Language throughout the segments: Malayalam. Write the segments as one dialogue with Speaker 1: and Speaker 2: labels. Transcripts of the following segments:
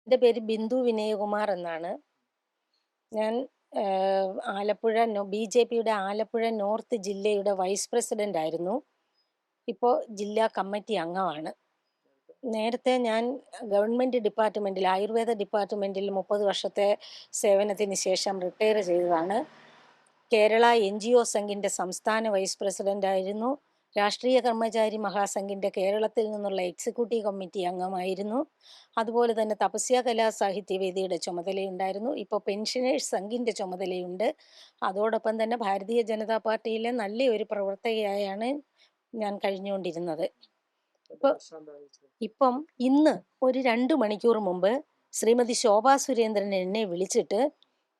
Speaker 1: എൻ്റെ പേര് ബിന്ദു വിനയകുമാർ എന്നാണ്. ഞാൻ ആലപ്പുഴ ബി.ജെ.പിയുടെ ആലപ്പുഴ നോർത്ത് ജില്ലയുടെ വൈസ് പ്രസിഡന്റ് ആയിരുന്നു. ഇപ്പോൾ ജില്ലാ കമ്മിറ്റി അംഗമാണ്. നേരത്തെ ഞാൻ ഗവൺമെൻറ് ഡിപ്പാർട്ട്മെൻറ്റിൽ ആയുർവേദ ഡിപ്പാർട്ട്മെൻറ്റിൽ 30 വർഷത്തെ സേവനത്തിന് ശേഷം റിട്ടയർ ചെയ്തതാണ്. കേരള NGO സംഘിൻ്റെ സംസ്ഥാന വൈസ് പ്രസിഡന്റ് ആയിരുന്നു. രാഷ്ട്രീയ കർമ്മചാരി മഹാസംഘിൻ്റെ കേരളത്തിൽ നിന്നുള്ള എക്സിക്യൂട്ടീവ് കമ്മിറ്റി അംഗമായിരുന്നു. അതുപോലെ തന്നെ തപസ്യ കലാ സാഹിത്യവേദിയുടെ ചുമതലയുണ്ടായിരുന്നു. ഇപ്പോൾ പെൻഷനേഴ്സ് സംഘിൻ്റെ ചുമതലയുണ്ട്. അതോടൊപ്പം തന്നെ ഭാരതീയ ജനതാ പാർട്ടിയിലെ നല്ലൊരു പ്രവർത്തകയായാണ് ഞാൻ കഴിഞ്ഞുകൊണ്ടിരുന്നത്. ഇപ്പോൾ ഇപ്പം ഇന്ന് ഒരു 2 മണിക്കൂർ മുമ്പ് ശ്രീമതി ശോഭാ സുരേന്ദ്രൻ എന്നെ വിളിച്ചിട്ട്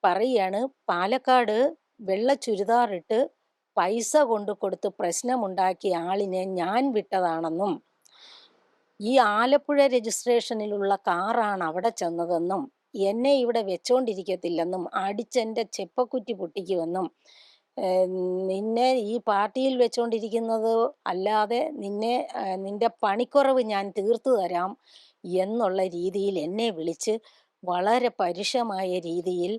Speaker 1: പറയുകയാണ്, പാലക്കാട് വെള്ള ചുരിദാറിട്ട് പൈസ കൊടുത്ത് പ്രശ്നമുണ്ടാക്കിയ ആളിനെ ഞാൻ വിട്ടതാണെന്നും ഈ ആലപ്പുഴ രജിസ്ട്രേഷനിലുള്ള കാറാണ് അവിടെ ചെന്നതെന്നും എന്നെ ഇവിടെ വെച്ചോണ്ടിരിക്കത്തില്ലെന്നും അടിച്ചെൻ്റെ ചെപ്പക്കുറ്റി പൊട്ടിക്കുമെന്നും നിന്നെ ഈ പാർട്ടിയിൽ വെച്ചോണ്ടിരിക്കുന്നത് അല്ലാതെ നിന്റെ പണിക്കുറവ് ഞാൻ തീർത്തു തരാം എന്നുള്ള രീതിയിൽ എന്നെ വിളിച്ച് വളരെ പരുഷമായ രീതിയിൽ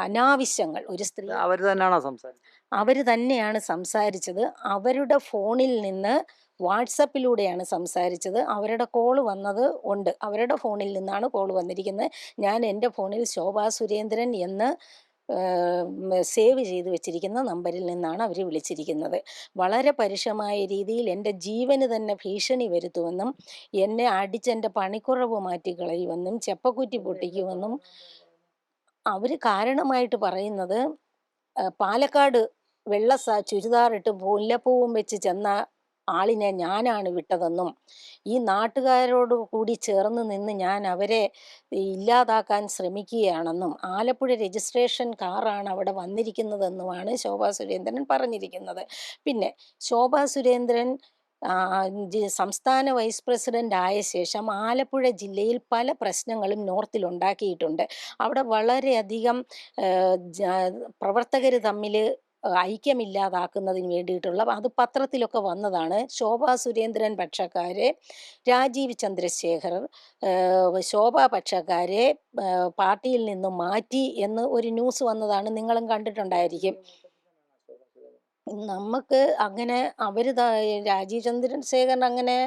Speaker 1: അനാവശ്യങ്ങൾ ഒരു സ്ത്രീ
Speaker 2: അവര് തന്നെയാണോ സംസാരിച്ചത്?
Speaker 1: അവർ തന്നെയാണ് സംസാരിച്ചത്. അവരുടെ ഫോണിൽ നിന്ന് വാട്സപ്പിലൂടെയാണ് സംസാരിച്ചത്. അവരുടെ കോള് വന്നത് ഉണ്ട്. അവരുടെ ഫോണിൽ നിന്നാണ് കോള് വന്നിരിക്കുന്നത്. ഞാൻ എൻ്റെ ഫോണിൽ ശോഭാ സുരേന്ദ്രൻ എന്ന് സേവ് ചെയ്ത് വെച്ചിരിക്കുന്ന നമ്പറിൽ നിന്നാണ് അവർ വിളിച്ചിരിക്കുന്നത്. വളരെ പരുഷമായ രീതിയിൽ എൻ്റെ ജീവന് തന്നെ ഭീഷണി വരുത്തുമെന്നും എന്നെ അടിച്ചെൻ്റെ പണിക്കുറവ് മാറ്റിക്കളയുമെന്നും ചെപ്പക്കുറ്റി പൊട്ടിക്കുമെന്നും അവർ കാരണമായിട്ട് പറയുന്നത്, പാലക്കാട് വെള്ള ചുരിദാറിട്ട് മുല്ലപ്പൂവും വെച്ച് ചെന്ന ആളിനെ ഞാനാണ് വിട്ടതെന്നും ഈ നാട്ടുകാരോട് കൂടി ചേർന്ന് നിന്ന് ഞാൻ അവരെ ഇല്ലാതാക്കാൻ ശ്രമിക്കുകയാണെന്നും ആലപ്പുഴ രജിസ്ട്രേഷൻ കാറാണ് അവിടെ വന്നിരിക്കുന്നതെന്നുമാണ് ശോഭാ സുരേന്ദ്രൻ പറഞ്ഞിരിക്കുന്നത്. പിന്നെ ശോഭാ സുരേന്ദ്രൻ സംസ്ഥാന വൈസ് പ്രസിഡന്റ് ആയ ശേഷം ആലപ്പുഴ ജില്ലയിൽ പല പ്രശ്നങ്ങളും നോർത്തിൽ ഉണ്ടാക്കിയിട്ടുണ്ട്. അവിടെ വളരെയധികം പ്രവർത്തകർ തമ്മിൽ ഐക്യമില്ലാതാക്കുന്നതിന് വേണ്ടിയിട്ടുള്ള അത് പത്രത്തിലൊക്കെ വന്നതാണ്. ശോഭാ സുരേന്ദ്രൻ പക്ഷക്കാരെ രാജീവ് ചന്ദ്രശേഖർ, ശോഭ പക്ഷക്കാരെ പാർട്ടിയിൽ നിന്ന് മാറ്റി എന്ന് ഒരു ന്യൂസ് വന്നതാണ്. നിങ്ങളും കണ്ടിട്ടുണ്ടായിരിക്കും. നമുക്ക് അങ്ങനെ രാജീവ് ചന്ദ്രശേഖരൻ അങ്ങനെ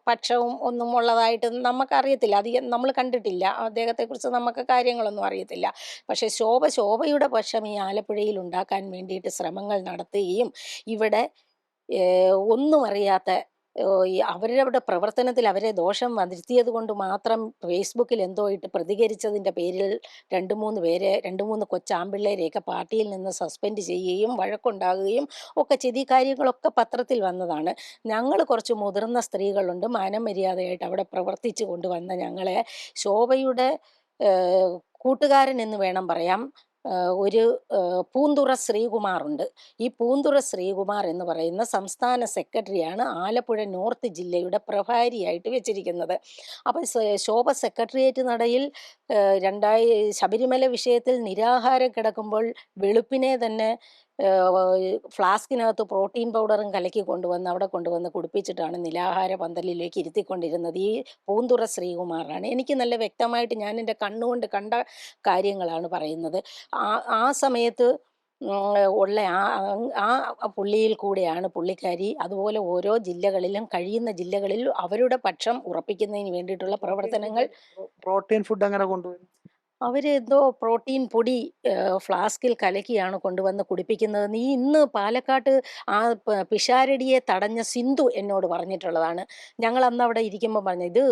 Speaker 1: പക്ഷവും ഒന്നും ഉള്ളതായിട്ട് നമുക്കറിയത്തില്ല. അധികം നമ്മൾ കണ്ടിട്ടില്ല. അദ്ദേഹത്തെക്കുറിച്ച് നമുക്ക് കാര്യങ്ങളൊന്നും അറിയത്തില്ല. പക്ഷേ ശോഭയുടെ പക്ഷം ഈ ആലപ്പുഴയിൽ ഉണ്ടാക്കാൻ വേണ്ടിയിട്ട് ശ്രമങ്ങൾ നടത്തുകയും ഇവിടെ ഒന്നും അറിയാത്ത ഈ അവരവരുടെ പ്രവർത്തനത്തിൽ അവരെ ദോഷം വരുത്തിയത് കൊണ്ട് മാത്രം ഫേസ്ബുക്കിൽ എന്തോ ഇട്ട് പ്രതികരിച്ചതിൻ്റെ പേരിൽ 2-3 കൊച്ചാമ്പിള്ളേരെയൊക്കെ പാർട്ടിയിൽ നിന്ന് സസ്പെൻഡ് ചെയ്യുകയും വഴക്കുണ്ടാകുകയും ഒക്കെ ചെയ്ത് ഈ കാര്യങ്ങളൊക്കെ പത്രത്തിൽ വന്നതാണ്. ഞങ്ങൾ കുറച്ച് മുതിർന്ന സ്ത്രീകളുണ്ട്, മാനമര്യാദയായിട്ട് അവിടെ പ്രവർത്തിച്ചു കൊണ്ടുവന്ന ഞങ്ങളെ ശോഭയുടെ കൂട്ടുകാരൻ എന്ന് വേണം പറയാം. ഒരു പൂന്തുറ ശ്രീകുമാറുണ്ട്. ഈ പൂന്തുറ ശ്രീകുമാർ എന്ന് പറയുന്ന സംസ്ഥാന സെക്രട്ടറിയാണ് ആലപ്പുഴ നോർത്ത് ജില്ലയുടെ പ്രഭാരിയായിട്ട് വെച്ചിരിക്കുന്നത്. അപ്പം ശോഭ സെക്രട്ടേറിയറ്റ് നടയിൽ ശബരിമല വിഷയത്തിൽ നിരാഹാരം കിടക്കുമ്പോൾ വെളുപ്പിനെ തന്നെ ഫ്ലാസ്കിനകത്ത് പ്രോട്ടീൻ പൗഡറും കലക്കി അവിടെ കൊണ്ടുവന്ന് കുടിപ്പിച്ചിട്ടാണ് നിരാഹാര പന്തലിലേക്ക് ഇരുത്തിക്കൊണ്ടിരുന്നത് ഈ പൂന്തുറ ശ്രീകുമാറാണ്. എനിക്ക് നല്ല വ്യക്തമായിട്ട് ഞാൻ എൻ്റെ കണ്ണുകൊണ്ട് കണ്ട കാര്യങ്ങളാണ് പറയുന്നത്. ആ സമയത്ത് ഉള്ള ആ പുള്ളിയിൽ കൂടെയാണ് പുള്ളിക്കാരി അതുപോലെ ഓരോ ജില്ലകളിലും കഴിയുന്ന ജില്ലകളിൽ അവരുടെ പക്ഷം ഉറപ്പിക്കുന്നതിന് വേണ്ടിയിട്ടുള്ള പ്രവർത്തനങ്ങൾ.
Speaker 2: പ്രോട്ടീൻ ഫുഡ് അങ്ങനെ കൊണ്ടുവരും.
Speaker 1: അവരെന്തോ പ്രോട്ടീൻ പൊടി ഫ്ലാസ്കിൽ കലക്കിയാണ് കൊണ്ടുവന്ന് കുടിപ്പിക്കുന്നത്. നീ ഇന്ന് പാലക്കാട്ട് ആ പിഷാരടിയെ തടഞ്ഞ സിന്ധു എന്നോട് പറഞ്ഞിട്ടുള്ളതാണ്. ഞങ്ങൾ അന്ന് അവിടെ ഇരിക്കുമ്പോൾ പറഞ്ഞു, ഇത്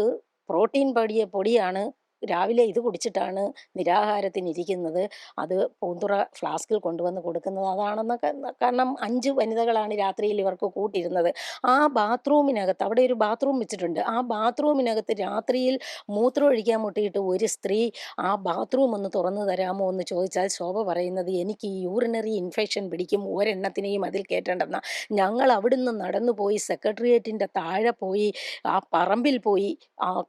Speaker 1: പ്രോട്ടീൻ പൊടിയാണ്, രാവിലെ ഇത് കുടിച്ചിട്ടാണ് നിരാഹാരത്തിനിരിക്കുന്നത്, അത് പൂന്തുറ ഫ്ലാസ്കിൽ കൊണ്ടുവന്ന് കൊടുക്കുന്നത് അതാണെന്നൊക്കെ. കാരണം 5 വനിതകളാണ് രാത്രിയിൽ ഇവർക്ക് കൂട്ടിരുന്നത്. ആ ബാത്റൂമിനകത്ത് അവിടെ ഒരു ബാത്റൂം വെച്ചിട്ടുണ്ട്. ആ ബാത്റൂമിനകത്ത് രാത്രിയിൽ മൂത്രം ഒഴിക്കാൻ മുട്ടിയിട്ട് ഒരു സ്ത്രീ ആ ബാത്റൂം ഒന്ന് തുറന്നു തരാമോ എന്ന് ചോദിച്ചാൽ ശോഭ പറയുന്നത്, എനിക്ക് ഈ യൂറിനറി ഇൻഫെക്ഷൻ പിടിക്കും, ഒരെണ്ണത്തിനെയും അതിൽ കയറ്റേണ്ടെന്ന. ഞങ്ങൾ അവിടുന്ന് നടന്നു പോയി സെക്രട്ടേറിയറ്റിൻ്റെ താഴെ പോയി ആ പറമ്പിൽ പോയി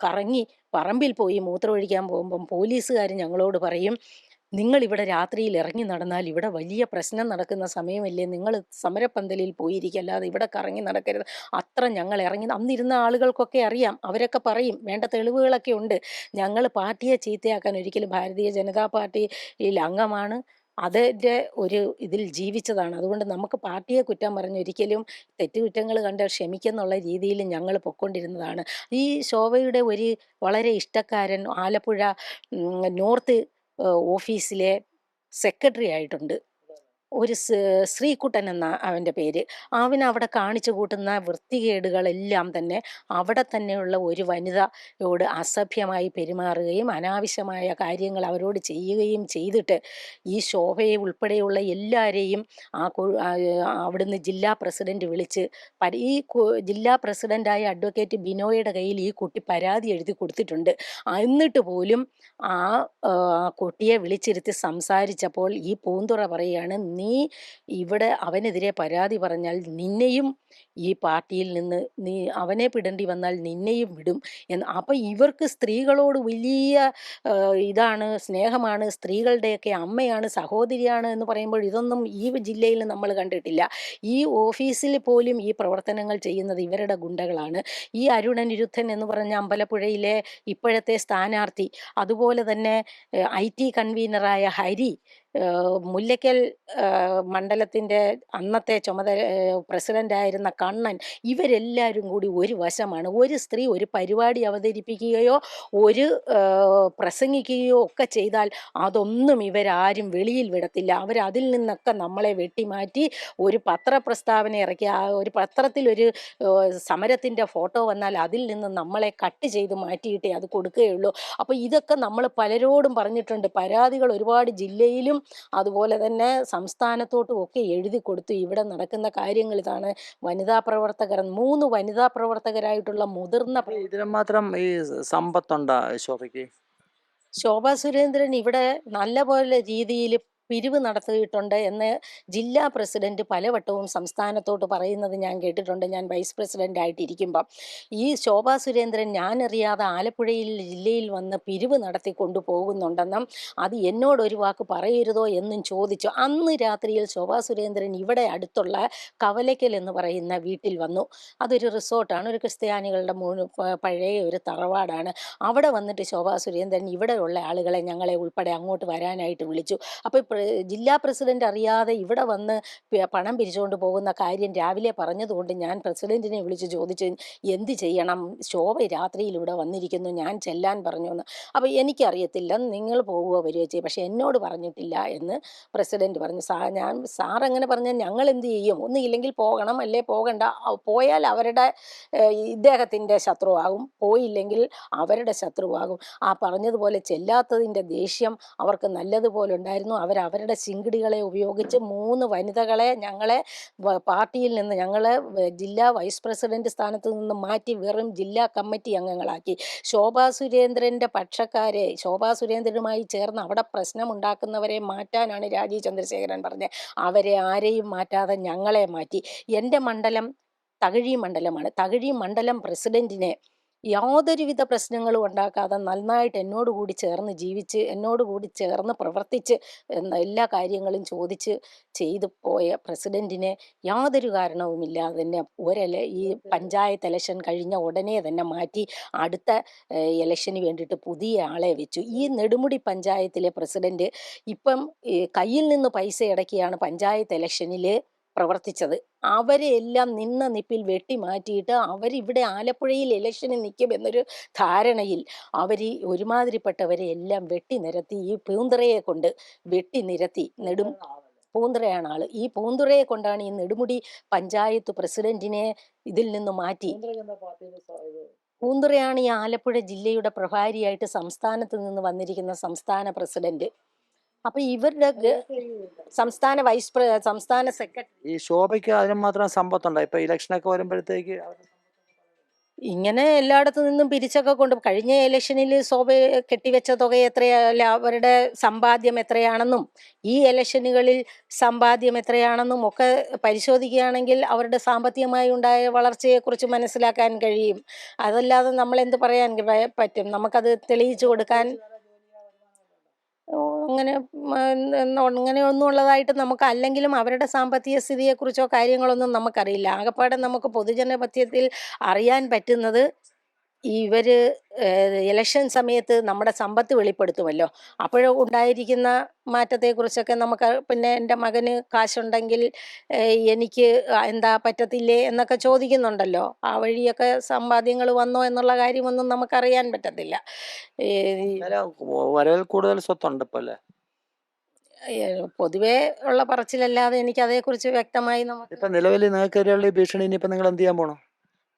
Speaker 1: കറങ്ങി പറമ്പിൽ പോയി മൂത്രമൊഴിക്കാൻ പോകുമ്പം പോലീസുകാർ ഞങ്ങളോട് പറയും, നിങ്ങളിവിടെ രാത്രിയിൽ ഇറങ്ങി നടന്നാൽ ഇവിടെ വലിയ പ്രശ്നം നടക്കുന്ന സമയമല്ലേ, നിങ്ങൾ സമരപ്പന്തലിൽ പോയിരിക്കുക, അല്ലാതെ ഇവിടെ കറങ്ങി നടക്കരുത്. അത്ര ഞങ്ങൾ ഇറങ്ങി അന്നിരുന്ന ആളുകൾക്കൊക്കെ അറിയാം, അവരൊക്കെ പറയും, വേണ്ട തെളിവുകളൊക്കെ ഉണ്ട്. ഞങ്ങൾ പാർട്ടിയെ ചീത്തയാക്കാൻ ഒരിക്കലും, ഭാരതീയ ജനതാ പാർട്ടിയിൽ അംഗമാണ്, അതിൻ്റെ ഒരു ഇതിൽ ജീവിച്ചതാണ്. അതുകൊണ്ട് നമുക്ക് പാർട്ടിയെ കുറ്റം പറഞ്ഞ് ഒരിക്കലും തെറ്റുകുറ്റങ്ങൾ കണ്ട് ക്ഷമിക്കുന്നുള്ള രീതിയിൽ ഞങ്ങൾ പൊയ്ക്കൊണ്ടിരുന്നതാണ്. ഈ ശോഭയുടെ ഒരു വളരെ ഇഷ്ടക്കാരൻ ആലപ്പുഴ നോർത്ത് ഓഫീസിലെ സെക്രട്ടറി ആയിട്ടുണ്ട്. ഒരു ശ്രീകുട്ടൻ എന്ന അവൻ്റെ പേര്. അവനവിടെ കാണിച്ചു കൂട്ടുന്ന വൃത്തികേടുകളെല്ലാം തന്നെ അവിടെ തന്നെയുള്ള ഒരു വനിതയോട് അസഭ്യമായി പെരുമാറുകയും അനാവശ്യമായ കാര്യങ്ങൾ അവരോട് ചെയ്യുകയും ചെയ്തിട്ട് ഈ ശോഭയെ ഉൾപ്പെടെയുള്ള എല്ലാവരെയും അവിടുന്ന് ജില്ലാ പ്രസിഡന്റ് വിളിച്ച് ജില്ലാ പ്രസിഡൻ്റായ അഡ്വക്കേറ്റ് ബിനോയുടെ കയ്യിൽ ഈ കുട്ടി പരാതി എഴുതി കൊടുത്തിട്ടുണ്ട്. എന്നിട്ട് പോലും ആ കുട്ടിയെ വിളിച്ചിരുത്തി സംസാരിച്ചപ്പോൾ ഈ പൂന്തുറ പറയുകയാണ്, നീ ഇവിടെ അവനെതിരെ പരാതി പറഞ്ഞാൽ നിന്നെയും ഈ പാർട്ടിയിൽ നിന്ന് അവനെ വിടേണ്ടി വന്നാൽ നിന്നെയും വിടും എന്ന്. അപ്പം ഇവർക്ക് സ്ത്രീകളോട് വലിയ ഇതാണ്, സ്നേഹമാണ്, സ്ത്രീകളുടെയൊക്കെ അമ്മയാണ്, സഹോദരിയാണ് എന്ന് പറയുമ്പോൾ ഇതൊന്നും ഈ ജില്ലയിൽ നമ്മൾ കണ്ടിട്ടില്ല. ഈ ഓഫീസിൽ പോലും ഈ പ്രവർത്തനങ്ങൾ ചെയ്യുന്നത് ഇവരുടെ ഗുണ്ടകളാണ്. ഈ അരുണനിരുദ്ധൻ എന്ന് പറഞ്ഞ അമ്പലപ്പുഴയിലെ ഇപ്പോഴത്തെ സ്ഥാനാർത്ഥി, അതുപോലെ തന്നെ IT കൺവീനറായ ഹരി, മുല്ലയ്ക്കൽ മണ്ഡലത്തിൻ്റെ അന്നത്തെ പ്രസിഡൻ്റായിരുന്ന കണ്ണൻ, ഇവരെല്ലാവരും കൂടി ഒരു വശമാണ്. ഒരു സ്ത്രീ ഒരു പരിപാടി അവതരിപ്പിക്കുകയോ ഒരു പ്രസംഗിക്കുകയോ ഒക്കെ ചെയ്താൽ അതൊന്നും ഇവരാരും വെളിയിൽ വിടത്തില്ല. അവരതിൽ നിന്നൊക്കെ നമ്മളെ വെട്ടിമാറ്റി ഒരു പത്രപ്രസ്താവന ഇറക്കി, ആ ഒരു പത്രത്തിലൊരു സമരത്തിൻ്റെ ഫോട്ടോ വന്നാൽ അതിൽ നിന്ന് നമ്മളെ കട്ട് ചെയ്ത് മാറ്റിയിട്ടേ അത് കൊടുക്കുകയുള്ളൂ. അപ്പോൾ ഇതൊക്കെ നമ്മൾ പലരോടും പറഞ്ഞിട്ടുണ്ട്. പരാതികൾ ഒരുപാട് ജില്ലയിലും അതുപോലെ തന്നെ സംസ്ഥാനത്തോട്ടും ഒക്കെ എഴുതി കൊടുത്തു. ഇവിടെ നടക്കുന്ന കാര്യങ്ങൾ ഇതാണ്. വനിതാ പ്രവർത്തകർ 3 വനിതാ പ്രവർത്തകരായിട്ടുള്ള മുതിർന്ന
Speaker 2: ഇതിന് മാത്രം ഈ സമ്പത്തുണ്ടാ ശോഭയ്ക്ക്?
Speaker 1: ശോഭാ സുരേന്ദ്രൻ ഇവിടെ നല്ല പോലെ രീതിയിൽ പിരിവ് നടത്തിയിട്ടുണ്ട് എന്ന് ജില്ലാ പ്രസിഡന്റ് പലവട്ടവും സംസ്ഥാനത്തോട്ട് പറയുന്നത് ഞാൻ കേട്ടിട്ടുണ്ട്, ഞാൻ വൈസ് പ്രസിഡന്റ് ആയിട്ടിരിക്കുമ്പം. ഈ ശോഭാ സുരേന്ദ്രൻ ഞാനറിയാതെ ആലപ്പുഴയിൽ ജില്ലയിൽ വന്ന് പിരിവ് നടത്തി കൊണ്ടുപോകുന്നുണ്ടെന്നും അത് എന്നോടൊരു വാക്ക് പറയരുതോ എന്നും ചോദിച്ചു. അന്ന് രാത്രിയിൽ ശോഭാ സുരേന്ദ്രൻ ഇവിടെ അടുത്തുള്ള കവലയ്ക്കൽ എന്ന് പറയുന്ന വീട്ടിൽ വന്നു. അതൊരു റിസോർട്ടാണ്, ഒരു ക്രിസ്ത്യാനികളുടെ പഴയ ഒരു തറവാടാണ്. അവിടെ വന്നിട്ട് ശോഭാ സുരേന്ദ്രൻ ഇവിടെയുള്ള ആളുകളെ, ഞങ്ങളെ ഉൾപ്പെടെ അങ്ങോട്ട് വരാനായിട്ട് വിളിച്ചു. അപ്പോൾ ജില്ലാ പ്രസിഡന്റ് അറിയാതെ ഇവിടെ വന്ന് പണം പിരിച്ചുകൊണ്ട് പോകുന്ന കാര്യം രാവിലെ പറഞ്ഞതുകൊണ്ട് ഞാൻ പ്രസിഡന്റിനെ വിളിച്ച് ചോദിച്ചു, എന്ത് ചെയ്യണം, ശോഭ രാത്രിയിൽ ഇവിടെ വന്നിരിക്കുന്നു, ഞാൻ ചെല്ലാൻ പറഞ്ഞു എന്ന്. അപ്പോൾ എനിക്കറിയത്തില്ല, നിങ്ങൾ പോകുകയോ വരികയോ ചെയ്യും, പക്ഷേ എന്നോട് പറഞ്ഞിട്ടില്ല എന്ന് പ്രസിഡന്റ് പറഞ്ഞു. സാർ അങ്ങനെ പറഞ്ഞാൽ ഞങ്ങൾ എന്ത് ചെയ്യും? ഒന്നുമില്ലെങ്കിൽ പോകണം, അല്ലേ പോകണ്ട. പോയാൽ അവരുടെ ഇദ്ദേഹത്തിൻ്റെ ശത്രുവാകും, പോയില്ലെങ്കിൽ അവരുടെ ശത്രുവാകും. ആ പറഞ്ഞതുപോലെ ചെല്ലാത്തതിൻ്റെ ദേഷ്യം അവർക്ക് നല്ലതുപോലെ ഉണ്ടായിരുന്നു. അവരുടെ ശിങ്കിടികളെ ഉപയോഗിച്ച് 3 വനിതകളെ ഞങ്ങളെ പാർട്ടിയിൽ നിന്ന്, ഞങ്ങളെ ജില്ലാ വൈസ് പ്രസിഡന്റ് സ്ഥാനത്ത് നിന്ന് മാറ്റി വെറും ജില്ലാ കമ്മിറ്റി അംഗങ്ങളാക്കി. ശോഭാ സുരേന്ദ്രൻ്റെ പക്ഷക്കാരെ, ശോഭാ സുരേന്ദ്രനുമായി ചേർന്ന് അവിടെ പ്രശ്നമുണ്ടാക്കുന്നവരെ മാറ്റാനാണ് രാജീവ് ചന്ദ്രശേഖരൻ പറഞ്ഞത്. അവരെ ആരെയും മാറ്റാതെ ഞങ്ങളെ മാറ്റി. എൻ്റെ മണ്ഡലം തകഴി മണ്ഡലമാണ്. തകഴി മണ്ഡലം പ്രസിഡന്റിനെ യാതൊരുവിധ പ്രശ്നങ്ങളും ഉണ്ടാക്കാതെ നന്നായിട്ട് എന്നോടുകൂടി ചേർന്ന് ജീവിച്ച്, എന്നോടുകൂടി ചേർന്ന് പ്രവർത്തിച്ച് എല്ലാ കാര്യങ്ങളും ചോദിച്ച് ചെയ്തു പോയ പ്രസിഡന്റിനെ യാതൊരു കാരണവുമില്ലാതെ തന്നെ ഈ പഞ്ചായത്ത് ഇലക്ഷൻ കഴിഞ്ഞ ഉടനെ തന്നെ മാറ്റി അടുത്ത ഇലക്ഷന് വേണ്ടിയിട്ട് പുതിയ ആളെ വെച്ചു. ഈ നെടുമുടി പഞ്ചായത്തിലെ പ്രസിഡന്റ് ഇപ്പം കയ്യിൽ നിന്ന് പൈസ ഇടയ്ക്കാണ് പഞ്ചായത്ത് ഇലക്ഷനിൽ പ്രവർത്തിച്ചത്. അവരെ എല്ലാം നിന്ന നിപ്പിൽ വെട്ടി മാറ്റിയിട്ട് അവരിവിടെ ആലപ്പുഴയിൽ ഇലക്ഷന് നിൽക്കുമെന്നൊരു ധാരണയിൽ അവർ ഒരുമാതിരിപ്പെട്ടവരെ എല്ലാം വെട്ടി നിരത്തി, ഈ പൂന്തുറയെ കൊണ്ട് വെട്ടി നിരത്തി. പൂന്തുറയാണ് ആള്. ഈ പൂന്തുറയെ കൊണ്ടാണ് ഈ നെടുമുടി പഞ്ചായത്ത് പ്രസിഡന്റിനെ ഇതിൽ നിന്ന് മാറ്റി. പൂന്തുറയാണ് ഈ ആലപ്പുഴ ജില്ലയുടെ പ്രഭാരിയായിട്ട് സംസ്ഥാനത്ത് നിന്ന് വന്നിരിക്കുന്ന സംസ്ഥാന പ്രസിഡന്റ്. അപ്പൊ ഇവരുടെ സംസ്ഥാന സെക്രട്ടറി
Speaker 2: ഈ ശോഭയ്ക്ക് അതിന് മാത്രം സമ്പത്തുണ്ടോ? ഇപ്പൊ ഇലക്ഷനൊക്കെ വരുമ്പോഴത്തേക്ക്
Speaker 1: ഇങ്ങനെ എല്ലായിടത്തു നിന്നും പിരിച്ചൊക്കെ കഴിഞ്ഞ ഇലക്ഷനിൽ ശോഭ കെട്ടിവെച്ച തുക എത്രയല്ല, അവരുടെ സമ്പാദ്യം എത്രയാണെന്നും ഈ ഇലക്ഷനുകളിൽ സമ്പാദ്യം എത്രയാണെന്നും ഒക്കെ പരിശോധിക്കുകയാണെങ്കിൽ അവരുടെ സാമ്പത്തികമായി ഉണ്ടായ വളർച്ചയെക്കുറിച്ച് മനസ്സിലാക്കാൻ കഴിയും. അതല്ലാതെ നമ്മൾ എന്ത് പറയാൻ പറ്റും? നമുക്കത് തെളിയിച്ചു കൊടുക്കാൻ അങ്ങനെ അങ്ങനെയൊന്നും ഉള്ളതായിട്ട് നമുക്ക് അല്ലെങ്കിലും അവരുടെ സാമ്പത്തിക സ്ഥിതിയെക്കുറിച്ചോ കാര്യങ്ങളൊന്നും നമുക്കറിയില്ല. ആകപ്പാടെ നമുക്ക് പൊതുജന മധ്യത്തിൽ അറിയാൻ പറ്റുന്നത് ഇവര് ഇലക്ഷൻ സമയത്ത് നമ്മുടെ സമ്പത്ത് വെളിപ്പെടുത്തുമല്ലോ. അപ്പോഴ് ഉണ്ടായിരിക്കുന്ന മാറ്റത്തെക്കുറിച്ചൊക്കെ നമുക്ക് പിന്നെ എൻ്റെ മകന് കാശുണ്ടെങ്കിൽ എനിക്ക് എന്താ പറ്റത്തില്ലേ എന്നൊക്കെ ചോദിക്കുന്നുണ്ടല്ലോ. ആ വഴിയൊക്കെ സമ്പാദ്യങ്ങൾ വന്നോ എന്നുള്ള കാര്യമൊന്നും നമുക്കറിയാൻ പറ്റത്തില്ല. ഈ
Speaker 2: എന്നാലും വരവിൽ കൂടുതൽ സ്വത്തുണ്ട് ഇപ്പൊ അല്ലേ?
Speaker 1: പൊതുവേ ഉള്ള പറച്ചിലല്ലാതെ എനിക്ക് അതേക്കുറിച്ച് വ്യക്തമായി നമുക്ക്
Speaker 2: ഇപ്പൊ നിലവിൽ നിങ്ങൾക്കെതിരെയുള്ള ഈ ഭീഷണി ഇനിയിപ്പോ നിങ്ങൾ എന്ത് ചെയ്യാൻ പോണം?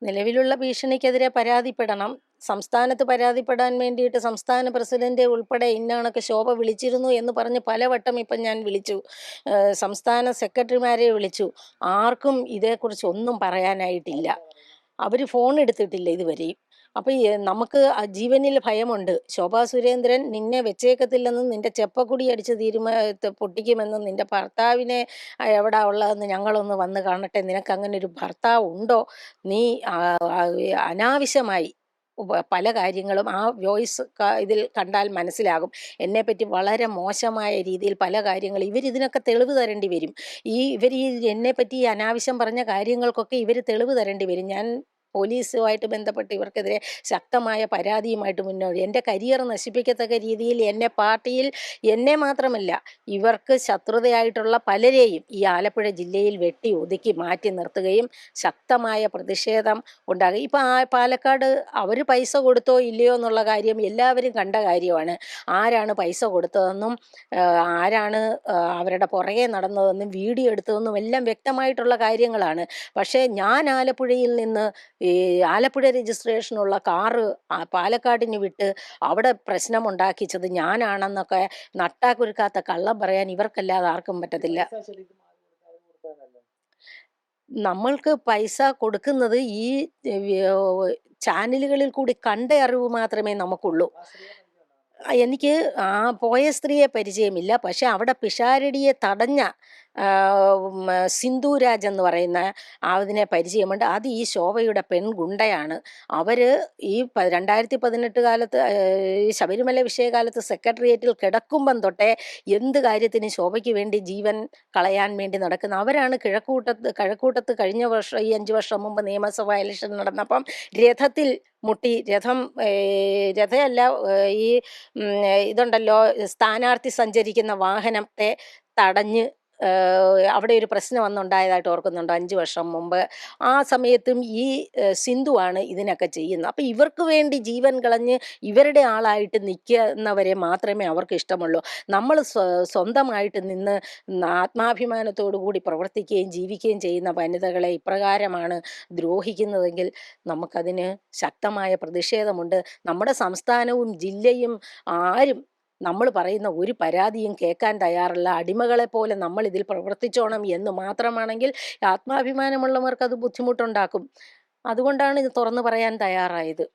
Speaker 1: നിലവിലുള്ള ഭീഷണിക്കെതിരെ പരാതിപ്പെടണം. സംസ്ഥാനത്ത് പരാതിപ്പെടാൻ വേണ്ടിയിട്ട് സംസ്ഥാന പ്രസിഡന്റ് ഉൾപ്പെടെ ഇന്ന കണക്ക് ശോഭ വിളിച്ചിരുന്നു എന്ന് പറഞ്ഞ് പലവട്ടം ഇപ്പം ഞാൻ വിളിച്ചു. സംസ്ഥാന സെക്രട്ടറിമാരെ വിളിച്ചു. ആർക്കും ഇതേക്കുറിച്ച് ഒന്നും പറയാനായിട്ടില്ല. അവർ ഫോൺ എടുത്തിട്ടില്ല ഇതുവരെയും. അപ്പോൾ നമുക്ക് ജീവനിൽ ഭയമുണ്ട്. ശോഭാ സുരേന്ദ്രൻ നിന്നെ വെച്ചേക്കത്തില്ലെന്നും നിന്റെ ചെപ്പക്കുടി അടിച്ച് പൊട്ടിക്കുമെന്നും നിന്റെ ഭർത്താവിനെ എവിടാ ഉള്ളതെന്ന് ഞങ്ങളൊന്ന് വന്ന് കാണട്ടെ. നിനക്കങ്ങനെ ഒരു ഭർത്താവ് ഉണ്ടോ? നീ ആ, ആ, അനാവശ്യമായി പല കാര്യങ്ങളും ആ വോയിസ് ഇതിൽ കണ്ടാൽ മനസ്സിലാകും. എന്നെപ്പറ്റി വളരെ മോശമായ രീതിയിൽ പല കാര്യങ്ങൾ ഇവരിതിനൊക്കെ തെളിവ് തരേണ്ടി വരും. ഇവർ എന്നെപ്പറ്റി ഈ അനാവശ്യം പറഞ്ഞ കാര്യങ്ങൾക്കൊക്കെ ഇവർ തെളിവ് തരേണ്ടി വരും. ഞാൻ പോലീസുമായിട്ട് ബന്ധപ്പെട്ട് ഇവർക്കെതിരെ ശക്തമായ പരാതിയുമായിട്ട് മുന്നോട്ട് എൻ്റെ കരിയർ നശിപ്പിക്കത്തക്ക രീതിയിൽ എന്നെ പാർട്ടിയിൽ എന്നെ മാത്രമല്ല ഇവർക്ക് ശത്രുതയായിട്ടുള്ള പലരെയും ഈ ആലപ്പുഴ ജില്ലയിൽ വെട്ടി ഒതുക്കി മാറ്റി നിർത്തുകയും ശക്തമായ പ്രതിഷേധം ഉണ്ടാകും. ഇപ്പം പാലക്കാട് അവർ പൈസ കൊടുത്തോ ഇല്ലയോ എന്നുള്ള കാര്യം എല്ലാവരും കണ്ട കാര്യമാണ്. ആരാണ് പൈസ കൊടുത്തതെന്നും ആരാണ് അവരുടെ പുറകെ നടന്നതെന്നും വീഡിയോ എടുത്തതെന്നും എല്ലാം വ്യക്തമായിട്ടുള്ള കാര്യങ്ങളാണ്. പക്ഷേ ഞാൻ ആലപ്പുഴയിൽ നിന്ന് ഈ ആലപ്പുഴ രജിസ്ട്രേഷനുള്ള കാറ് പാലക്കാടിന് വിട്ട് അവിടെ പ്രശ്നമുണ്ടാക്കിച്ചത് ഞാനാണെന്നൊക്കെ നട്ടാക്കുരുക്കാത്ത കള്ളം പറയാൻ ഇവർക്കല്ലാതെ ആർക്കും പറ്റത്തില്ല. നമ്മൾക്ക് പൈസ കൊടുക്കുന്നത് ഈ ചാനലുകളിൽ കൂടി കണ്ട അറിവ് മാത്രമേ നമുക്കുള്ളൂ. എനിക്ക് ആ പോയ സ്ത്രീയെ പരിചയമില്ല. പക്ഷെ അവിടെ പിഷാരടിയെ തടഞ്ഞ സിന്ധു രാജ് എന്ന് പറയുന്ന അതിനെ പരിചയമുണ്ട്. അത് ഈ ശോഭയുടെ പെൺഗുണ്ടയാണ്. അവർ ഈ 2018 കാലത്ത് ഈ ശബരിമല വിഷയകാലത്ത് സെക്രട്ടേറിയറ്റിൽ കിടക്കുമ്പം തൊട്ടേ എന്ത് കാര്യത്തിനും ശോഭയ്ക്ക് വേണ്ടി ജീവൻ കളയാൻ വേണ്ടി നടക്കുന്ന അവരാണ്. കഴക്കൂട്ടത്ത് കഴിഞ്ഞ വർഷം ഈ 5 വർഷം മുമ്പ് നിയമസഭാ ഇലക്ഷൻ നടന്നപ്പം രഥത്തിൽ മുട്ടി രഥമല്ല ഈ ഇതുണ്ടല്ലോ സ്ഥാനാർത്ഥി സഞ്ചരിക്കുന്ന വാഹനത്തെ തടഞ്ഞ് അവിടെ ഒരു പ്രശ്നം വന്നുണ്ടായതായിട്ട് ഓർക്കുന്നുണ്ടോ 5 വർഷം മുമ്പ്? ആ സമയത്തും ഈ സിന്ധുവാണ് ഇതിനൊക്കെ ചെയ്യുന്നത്. അപ്പോൾ ഇവർക്ക് വേണ്ടി ജീവൻ കളഞ്ഞ് ഇവരുടെ ആളായിട്ട് നിൽക്കുന്നവരെ മാത്രമേ അവർക്ക് ഇഷ്ടമുള്ളൂ. നമ്മൾ സ്വന്തമായിട്ട് നിന്ന് ആത്മാഭിമാനത്തോടു കൂടി പ്രവർത്തിക്കുകയും ജീവിക്കുകയും ചെയ്യുന്ന വനിതകളെ ഇപ്രകാരമാണ് ദ്രോഹിക്കുന്നതെങ്കിൽ നമുക്കതിന് ശക്തമായ പ്രതിഷേധമുണ്ട്. നമ്മുടെ സംസ്ഥാനവും ജില്ലയും ആരും നമ്മൾ പറയുന്ന ഒരു പരാതിയും കേൾക്കാൻ തയ്യാറല്ല. അടിമകളെപ്പോലെ നമ്മൾ ഇതിൽ പ്രവർത്തിച്ചോണം എന്ന് മാത്രമാണെങ്കിൽ ആത്മാഭിമാനമുള്ളവർക്ക് അത് ബുദ്ധിമുട്ടുണ്ടാക്കും. അതുകൊണ്ടാണ് ഇത് തുറന്നു പറയാൻ തയ്യാറായത്.